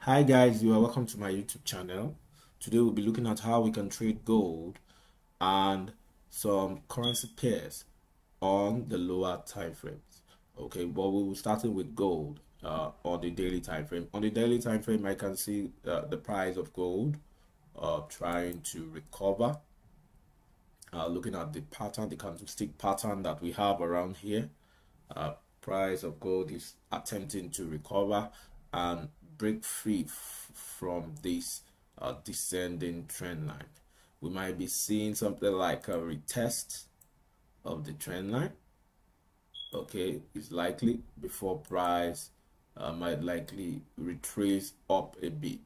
Hi guys, you are welcome to my YouTube channel. Today we'll be looking at how we can trade gold and some currency pairs on the lower time frames. Okay, but we will start with gold on the daily time frame. On the daily time frame, I can see the price of gold trying to recover. Looking at the pattern, the candlestick pattern that we have around here, price of gold is attempting to recover and break free from this descending trend line. We might be seeing something like a retest of the trend line. Okay, it's likely before price might likely retrace up a bit,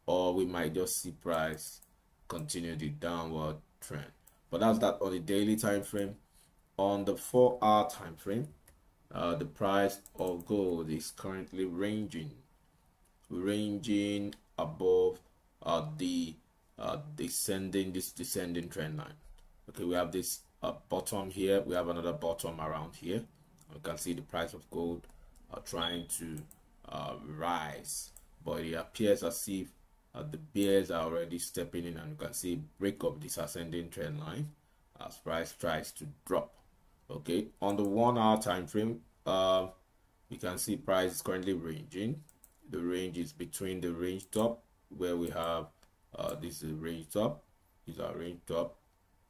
or we might just see price continue the downward trend. But that's that on the daily time frame. On the 4-hour time frame, the price of gold is currently ranging above the descending trend line. Okay, we have this bottom here, we have another bottom around here. You can see the price of gold trying to rise, but it appears as if the bears are already stepping in, and you can see break of this ascending trend line as price tries to drop. Okay, on the 1-hour time frame, you can see price is currently ranging. The range is between the range top, where we have this is range top, these are range top,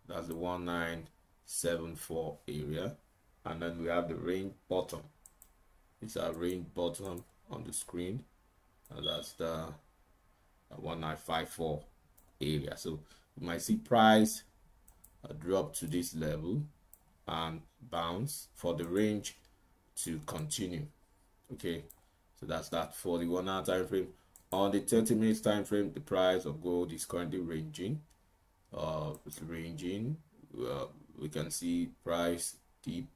that's the 1974 area, and then we have the range bottom. It's a range bottom on the screen, and that's the 1954 area. So you might see price drop to this level and bounce for the range to continue. Okay, so that's that for the 1-hour time frame. On the 30 minutes time frame, the price of gold is currently ranging. We can see price deep,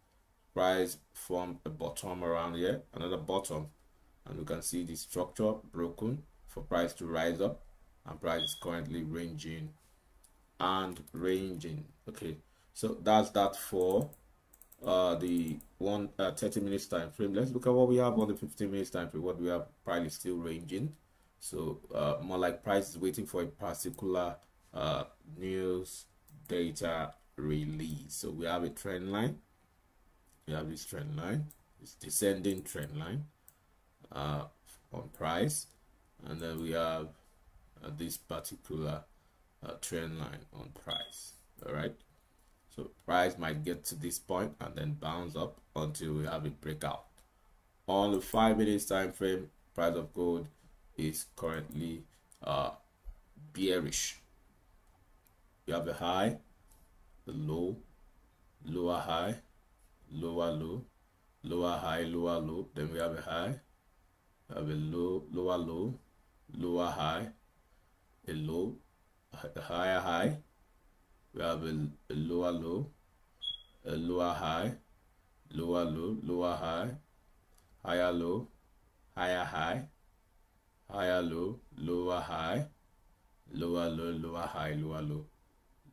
price from a bottom around here, another bottom, and we can see the structure broken for price to rise up, and price is currently ranging and ranging. Okay, so that's that for the 30 minutes time frame. Let's look at what we have on the 15 minutes time frame. What we have, price is still ranging, so more like price is waiting for a particular news data release. So we have a trend line, we have this trend line, it's descending trend line on price, and then we have this particular trend line on price. All right, so price might get to this point and then bounce up until we have a breakout. On the 5 minutes time frame, price of gold is currently bearish. You have a high, the low, lower high, lower low, lower high, lower low. Then we have a high, we have a low, lower low, lower high, a low, a higher high. We have a lower low, a lower high, lower low, lower high, higher low, higher high, higher low, lower high, lower low, lower high, lower low.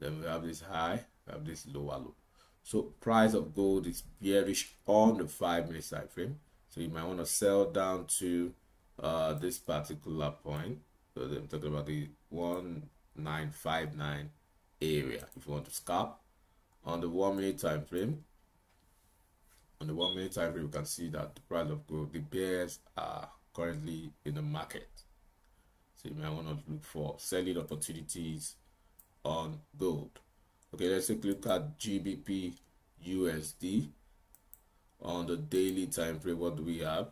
Then we have this high, we have this lower low. So price of gold is bearish on the 5 minutes time frame. So you might want to sell down to this particular point. So I'm talking about the 1959 area if you want to scalp. On the 1 minute time frame, you can see that the price of gold, the bears are currently in the market, so you might want to look for selling opportunities on gold. Okay, let's take a look at gbpusd on the daily time frame. What do we have?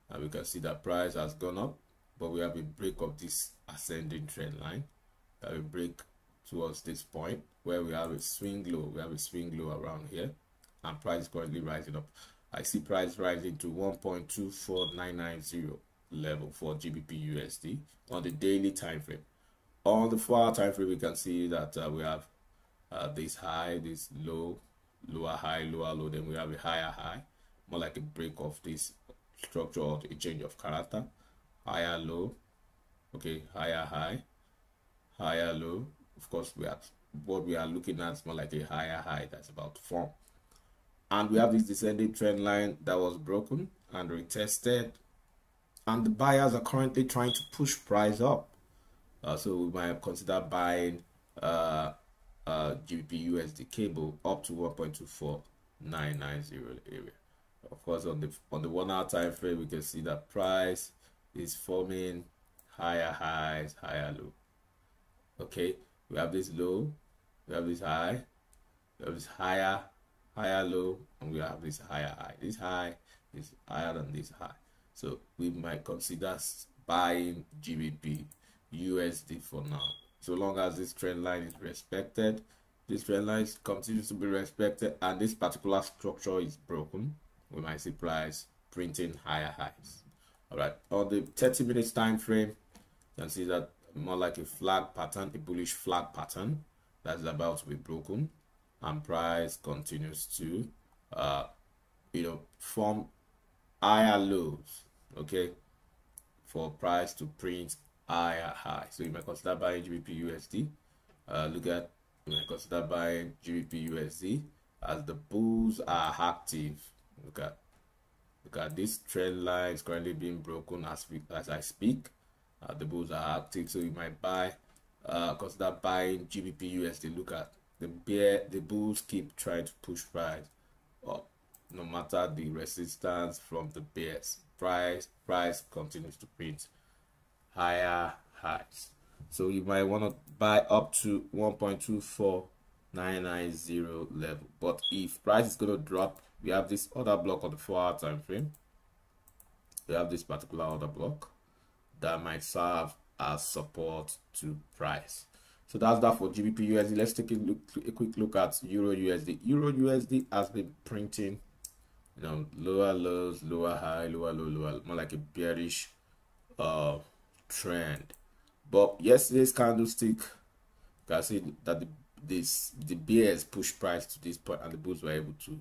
And we can see that price has gone up, but we have a break of this ascending trend line. We have a break towards this point where we have a swing low. We have a swing low around here, and price is currently rising up. I see price rising to 1.24990 level for gbpusd on the daily time frame. On the 4-hour time frame, we can see that we have this high, this low, lower high, lower low. Then we have a higher high, more like a break of this structure or a change of character. Higher low, okay, higher high, higher low. Of course, what we are looking at is more like a higher high that's about to form. And we have this descending trend line that was broken and retested and the buyers are currently trying to push price up. So we might consider buying gbpusd cable up to 1.24990 area. Of course, on the 1 hour time frame, we can see that price is forming higher highs, higher low. Okay, we have this low, we have this high, we have this higher low, and we have this higher high. This high is higher than this high, so we might consider buying gbpusd for now, so long as this trend line is respected. This trend line continues to be respected and this particular structure is broken, we might see price printing higher highs. All right, on the 30 minutes time frame, you can see that more like a flag pattern, a bullish flag pattern that's about to be broken, and price continues to form higher lows, okay, for price to print higher high. So you might consider buying gbpusd. You might consider buying gbpusd as the bulls are active. Look at this trend line is currently being broken as I speak. The bulls are active, so you might consider buying gbpusd. Look at the bulls keep trying to push price up, no matter the resistance from the bears. Price continues to print higher highs, so you might want to buy up to 1.24990 level. But if price is going to drop, we have this other block on the 4 hour time frame. We have this particular other block that might serve as support to price. So that's that for gbpusd. Let's take a quick look at eurusd. Eurusd has been printing lower lows, lower high, lower low, lower, more like a bearish trend. But yesterday's candlestick, you can see that the bears pushed price to this point and the bulls were able to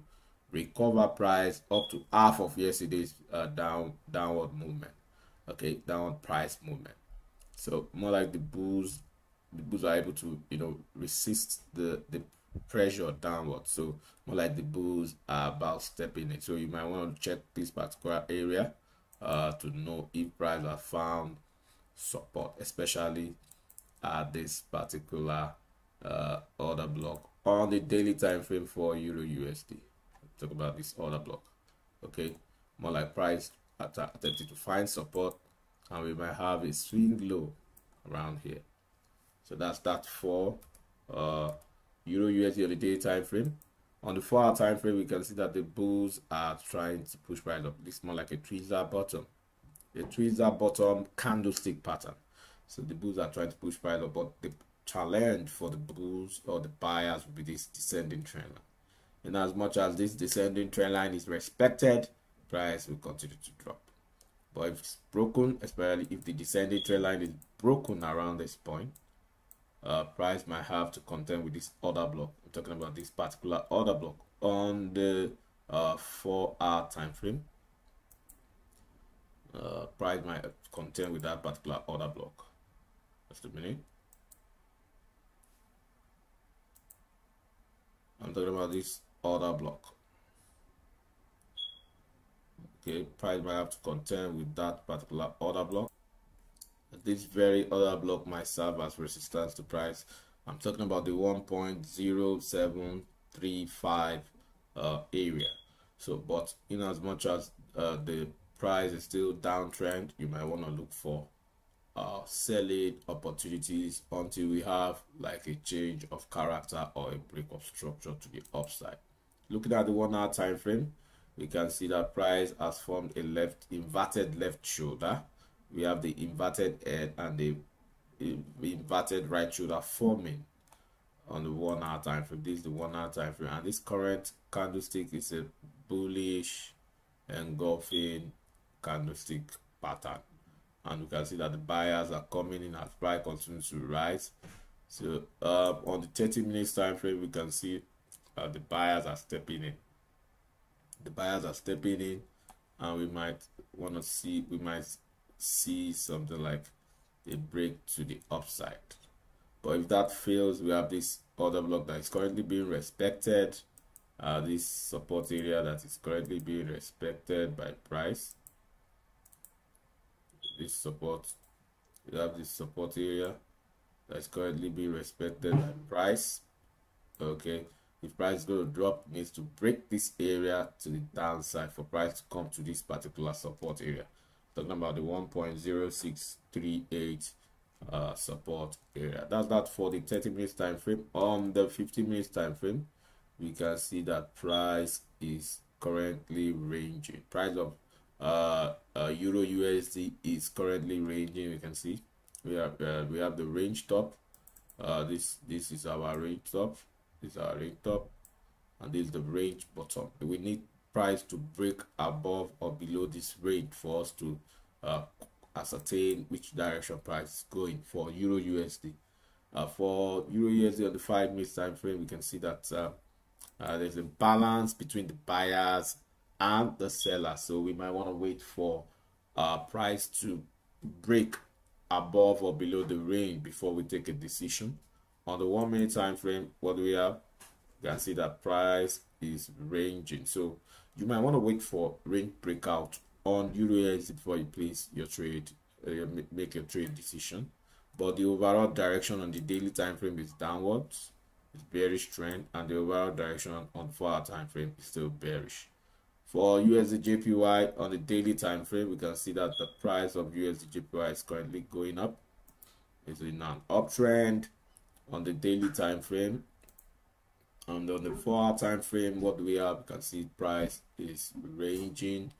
recover price up to half of yesterday's downward movement. Okay, downward price movement. So more like the bulls are able to resist the pressure downward. So more like the bulls are about stepping in. So you might want to check this particular area to know if price has found support, especially at this particular order block on the daily time frame for eurusd. Talk about this order block. Okay, more like price attempting to find support, and we might have a swing low around here. So that's that for eurusd on the daily time frame. On the 4 hour time frame, we can see that the bulls are trying to push price up. This is more like a tweezer bottom candlestick pattern. So the bulls are trying to push price up, but the challenge for the bulls or the buyers will be this descending trend line. And as much as this descending trend line is respected, price will continue to drop. But if it's broken, especially if the descending trend line is broken around this point, price might have to contend with this order block. I'm talking about this particular order block on the 4 hour time frame. Price might contend with that particular order block. Just a minute. I'm talking about this order block. Okay, price might have to contend with that particular order block. This very order block might serve as resistance to price. I'm talking about the 1.0735 area. So, but in as much as the price is still downtrend, you might want to look for selling opportunities until we have like a change of character or a break of structure to the upside. Looking at the 1 hour time frame, we can see that price has formed a inverted left shoulder. We have the inverted head and the inverted right shoulder forming on the 1 hour time frame. This is the 1 hour time frame, and this current candlestick is a bullish engulfing candlestick pattern, and we can see that the buyers are coming in as price continues to rise. So on the 30 minutes time frame, we can see the buyers are stepping in. The buyers are stepping in, and we might see something like a break to the upside. But if that fails, we have this order block that is currently being respected, this support area that is currently being respected by price. this support. We have this support area that's currently being respected by price. Okay, if price is going to drop, it needs to break this area to the downside for price to come to this particular support area. Talking about the 1.0638 support area. That's that for the 30 minutes time frame. On the 15 minutes time frame, we can see that price is currently ranging. Price of Euro USD is currently ranging. You can see we have the range top. This is our range top. This is our range top, and this is the range bottom. We need price to break above or below this range for us to ascertain which direction price is going for Euro USD. For Euro USD on the 5 minutes time frame, we can see that there's a balance between the buyers and the sellers, so we might want to wait for price to break above or below the range before we take a decision. On the 1 minute time frame, what do we have? You can see that price is ranging, so you might want to wait for range breakout on Euro USD before you place your trade, make your trade decision. But the overall direction on the daily time frame is downwards, it's bearish trend, and the overall direction on 4-hour time frame is still bearish. For USDJPY on the daily time frame, we can see that the price of USDJPY is currently going up. It's in an uptrend on the daily time frame. And on the 4-hour time frame, what do we have? You can see price is ranging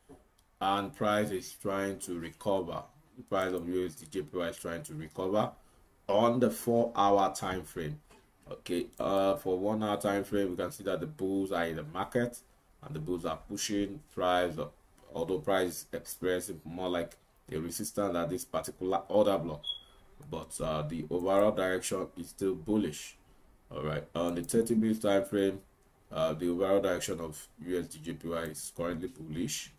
and price is trying to recover. The price of USDJPY is trying to recover on the 4-hour time frame. Okay, for 1 hour time frame, we can see that the bulls are in the market and the bulls are pushing price up, although price is experiencing more like a resistance at this particular order block, but the overall direction is still bullish. All right, on the 30 minutes time frame, the overall direction of USDJPY is currently bullish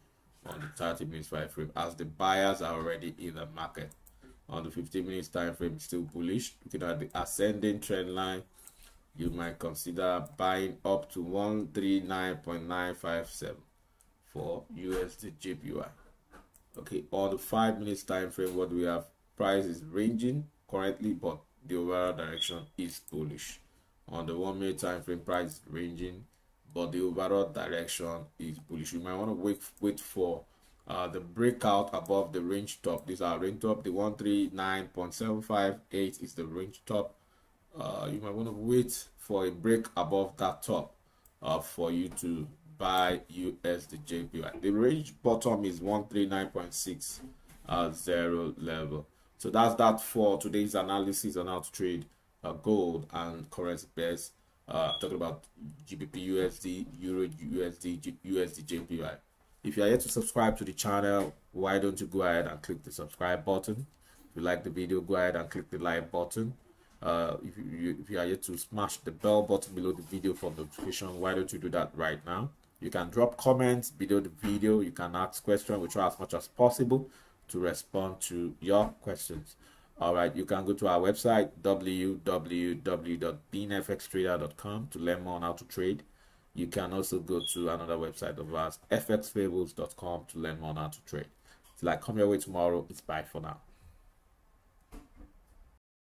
on the 30 minutes time frame, as the buyers are already in the market. On the 15 minutes time frame, it's still bullish. Looking at the ascending trend line, you might consider buying up to 139.957 for USDJPY. Okay, on the 5 minutes time frame, what do we have? Price is ranging currently, but the overall direction is bullish. On the 1 minute time frame, price is ranging, but the overall direction is bullish. You might want to wait for the breakout above the range top. These are range top. The 139.758 is the range top. You might want to wait for a break above that top for you to buy USDJPY. The range bottom is 139.60 level. So that's that for today's analysis on how to trade gold and currency pairs. Talking about gbpusd, euro USD, USDJPY. If you are yet to subscribe to the channel, why don't you go ahead and click the subscribe button? If you like the video, go ahead and click the like button. If you are yet to smash the bell button below the video for notification, why don't you do that right now? You can drop comments below the video. You can ask questions. We try as much as possible to respond to your questions. All right, you can go to our website www.beanfxtrader.com to learn more on how to trade. You can also go to another website of ours, fxfables.com, to learn more on how to trade. Till I come your way tomorrow, it's bye for now.